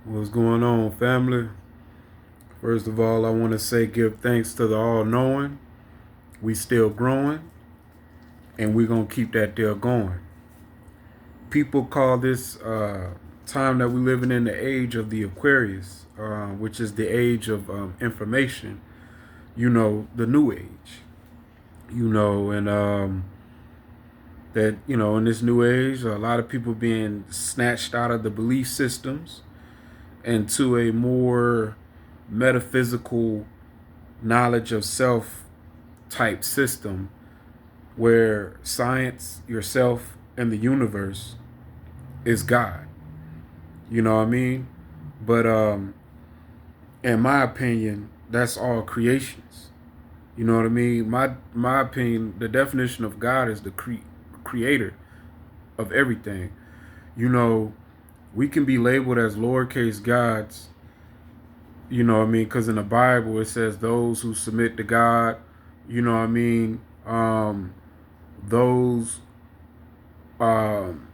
What's going on, family? First of all, I want to say give thanks to the all knowing. We still growing, and we're going to keep that there going. People call this time that we're living in the age of the Aquarius, which is the age of information, the new age, and that, in this new age, a lot of people being snatched out of the belief systems into a more metaphysical knowledge of self type system where science, yourself, and the universe is God. You know what I mean? But in my opinion, that's all creations. You know what I mean? My opinion, the definition of God is the creator of everything. You know, we can be labeled as lowercase gods. You know what I mean? Because in the Bible it says those who submit to God. You know what I mean? Those um,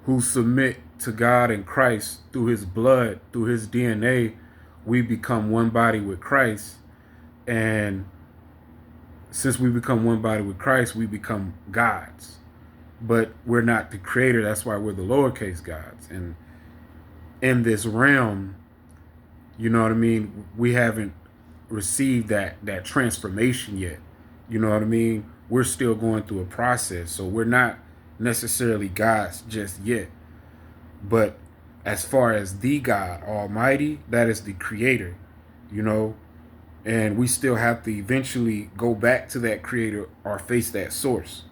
who submit to God and Christ through his blood, through his DNA, we become one body with Christ. And since we become one body with Christ, we become gods. But we're not the creator. That's why we're the lowercase gods. And in this realm, you know what I mean, we haven't received that transformation yet. You know what I mean? We're still going through a process. So we're not necessarily gods just yet. But as far as the God Almighty, that is the creator, you know, and we still have to eventually go back to that creator or face that source,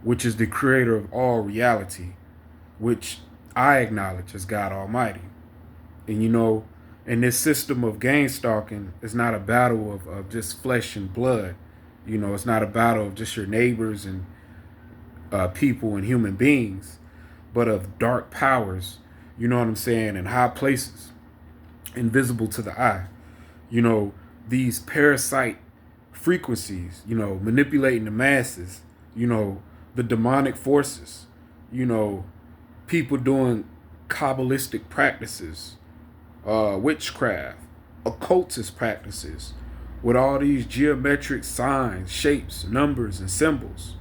which is the creator of all reality, which I acknowledge as God Almighty. And in this system of gang stalking, it's not a battle of just flesh and blood. It's not a battle of just your neighbors and people and human beings, but of dark powers, you know what I'm saying, in high places, invisible to the eye. These parasite frequencies, manipulating the masses, the demonic forces, people doing Kabbalistic practices, witchcraft, occultist practices, with all these geometric signs, shapes, numbers, and symbols.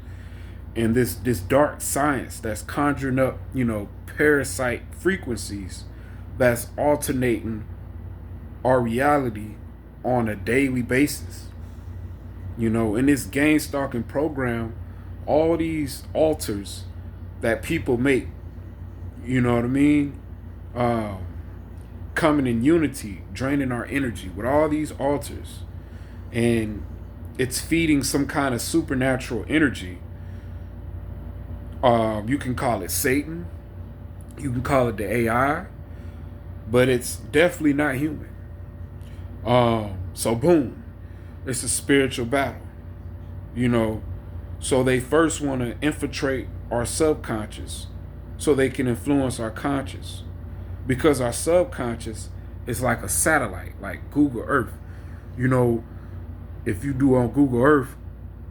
And this dark science that's conjuring up, parasite frequencies that's alternating our reality on a daily basis. In this gang stalking program, all these altars that people make, you know what I mean? Coming in unity, draining our energy with all these altars. And it's feeding some kind of supernatural energy. You can call it Satan. You can call it the AI. But it's definitely not human. So boom. It's a spiritual battle. So they first want to infiltrate our subconscious so they can influence our conscious. Because our subconscious is like a satellite, like Google Earth. If you do on Google Earth,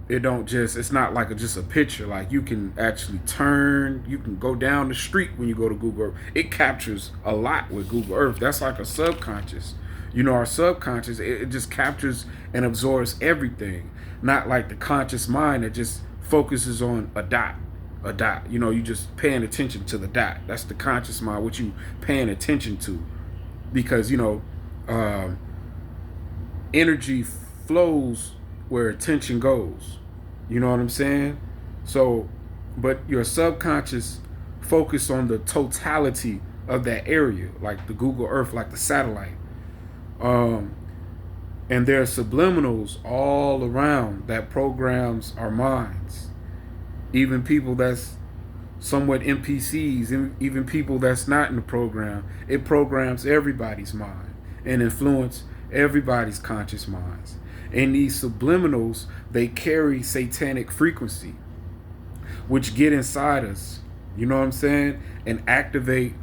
it's not like just a picture. Like you can actually turn, you can go down the street when you go to Google Earth. It captures a lot with Google Earth. That's like a subconscious. Our subconscious, it just captures and absorbs everything. Not like the conscious mind that just focuses on a dot. A dot. You just paying attention to the dot. That's the conscious mind, what you paying attention to. Because, energy flows where attention goes. You know what I'm saying? So, but your subconscious focus on the totality of that area, like the Google Earth, like the satellite. And there are subliminals all around that programs our minds. Even people that's somewhat NPCs, even people that's not in the program, it programs everybody's mind and influence everybody's conscious minds. And these subliminals, they carry satanic frequency, which get inside us, you know what I'm saying, and activate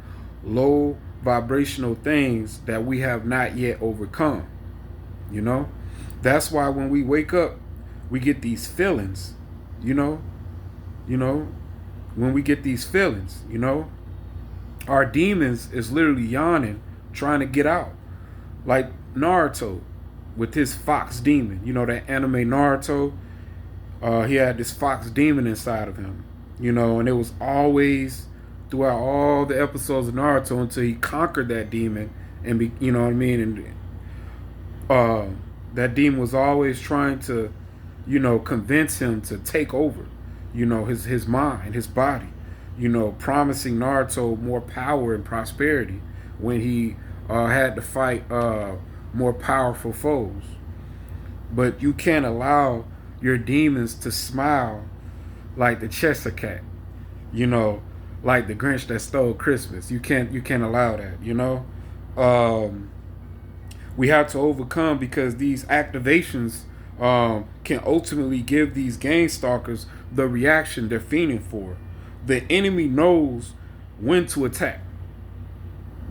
low vibrational things that we have not yet overcome. That's why when we wake up, we get these feelings, when we get these feelings, our demons is literally yawning, trying to get out. Like Naruto with his fox demon. You know that anime Naruto? He had this fox demon inside of him. You know, and it was always throughout all the episodes of Naruto until he conquered that demon and you know what I mean? And that demon was always trying to, you know, convince him to take over, you know, his mind, his body, you know, promising Naruto more power and prosperity when he had to fight more powerful foes. But you can't allow your demons to smile like the Cheshire Cat, you know, like the Grinch that stole Christmas. You can't allow that, you know. We have to overcome because these activations can ultimately give these gang stalkers the reaction they're fiending for. The enemy knows when to attack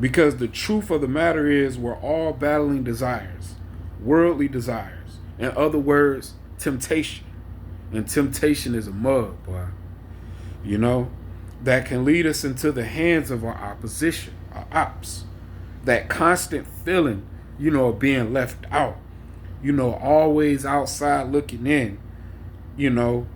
because the truth of the matter is we're all battling desires, worldly desires. In other words, temptation. And temptation is a mug, boy. You know, that can lead us into the hands of our opposition, our ops. That constant feeling, you know, of being left out. You know, always outside looking in. You know,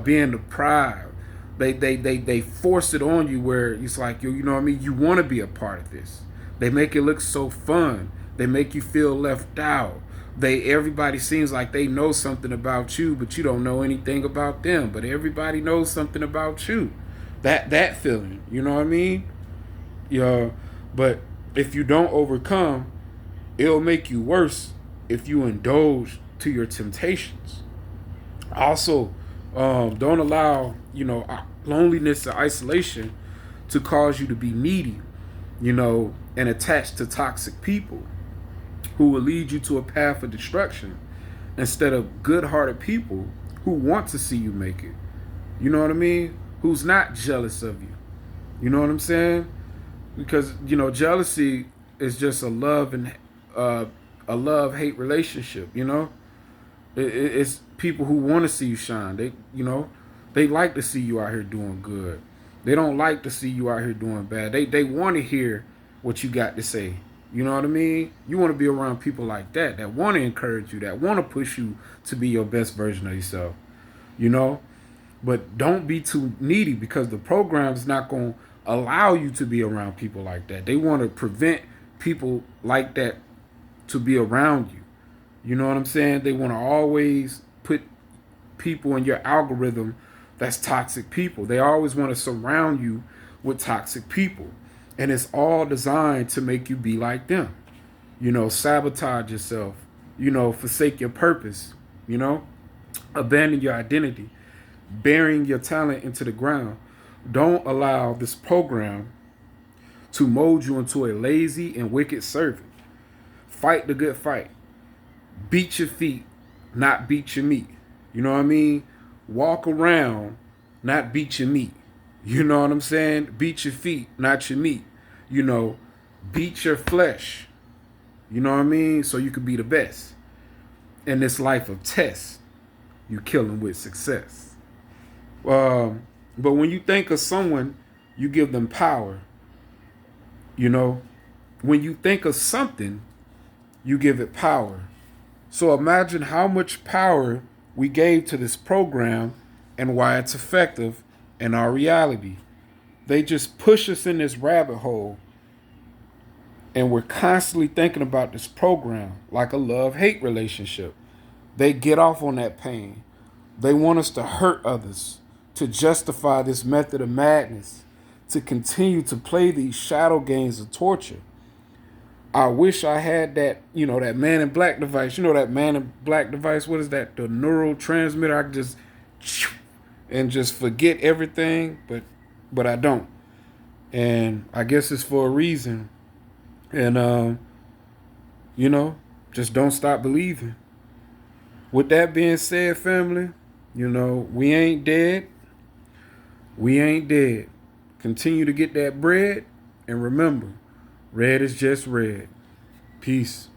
being deprived. They force it on you where it's like, you know what I mean? You want to be a part of this. They make it look so fun. They make you feel left out. Everybody seems like they know something about you, but you don't know anything about them. But everybody knows something about you. That feeling, you know what I mean? Yeah. But if you don't overcome, it'll make you worse if you indulge to your temptations. Also, don't allow, you know, loneliness and isolation to cause you to be needy, you know, and attached to toxic people who will lead you to a path of destruction instead of good-hearted people who want to see you make it. You know what I mean? Who's not jealous of you. You know what I'm saying? Because, you know, jealousy is just a love-hate relationship, you know? It's people who want to see you shine. They, you know, they like to see you out here doing good. They don't like to see you out here doing bad. They want to hear what you got to say. You know what I mean? You want to be around people like that want to encourage you, that want to push you to be your best version of yourself. You know? But don't be too needy because the program is not going to allow you to be around people like that. They want to prevent people like that to be around you. You know what I'm saying? They want to always put people in your algorithm that's toxic people. They always want to surround you with toxic people. And it's all designed to make you be like them. You know, sabotage yourself. You know, forsake your purpose. You know, abandon your identity. Burying your talent into the ground. Don't allow this program to mold you into a lazy and wicked servant. Fight the good fight. Beat your feet, not beat your meat. You know what I mean? Walk around, not beat your meat. You know what I'm saying? Beat your feet, not your meat. You know, beat your flesh. You know what I mean? So you can be the best. In this life of tests, you kill them with success. But when you think of someone, you give them power. You know, when you think of something, you give it power. So imagine how much power we gave to this program and why it's effective in our reality. They just push us in this rabbit hole and we're constantly thinking about this program like a love-hate relationship. They get off on that pain. They want us to hurt others, to justify this method of madness, to continue to play these shadow games of torture. I wish I had that, you know, that Man in Black device. You know that Man in Black device? What is that? The neurotransmitter. I could just forget everything, but I don't. And I guess it's for a reason. And you know, just don't stop believing. With that being said, family, you know, we ain't dead. We ain't dead. Continue to get that bread, and remember, red is just red. Peace.